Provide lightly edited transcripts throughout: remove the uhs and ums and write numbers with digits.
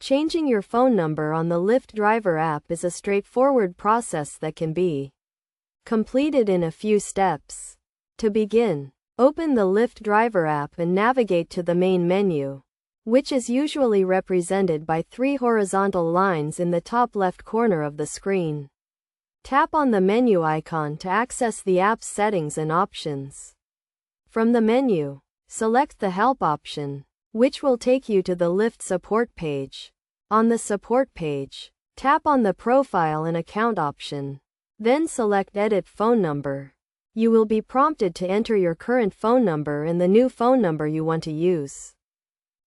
Changing your phone number on the Lyft driver app is a straightforward process that can be completed in a few steps. To begin, open the Lyft driver app and navigate to the main menu, which is usually represented by 3 horizontal lines in the top left corner of the screen. Tap on the menu icon to access the app's settings and options. From the menu, select the Help option, which will take you to the Lyft support page. On the support page, tap on the Profile and Account option. Then select Edit Phone Number. You will be prompted to enter your current phone number and the new phone number you want to use.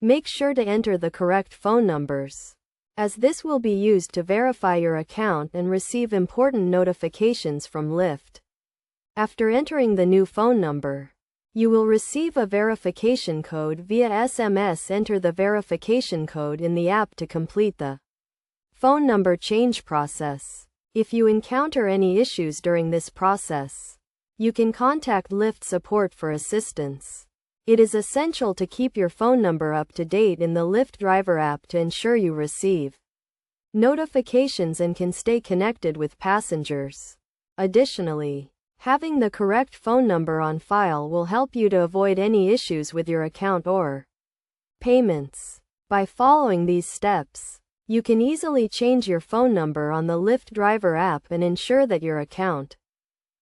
Make sure to enter the correct phone numbers, as this will be used to verify your account and receive important notifications from Lyft. After entering the new phone number, you will receive a verification code via SMS. Enter the verification code in the app to complete the phone number change process. If you encounter any issues during this process, you can contact Lyft support for assistance. It is essential to keep your phone number up to date in the Lyft driver app to ensure you receive notifications and can stay connected with passengers. Additionally, having the correct phone number on file will help you to avoid any issues with your account or payments. By following these steps, you can easily change your phone number on the Lyft driver app and ensure that your account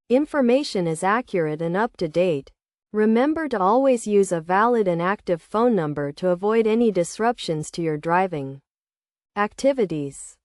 information is accurate and up to date. Remember to always use a valid and active phone number to avoid any disruptions to your driving activities.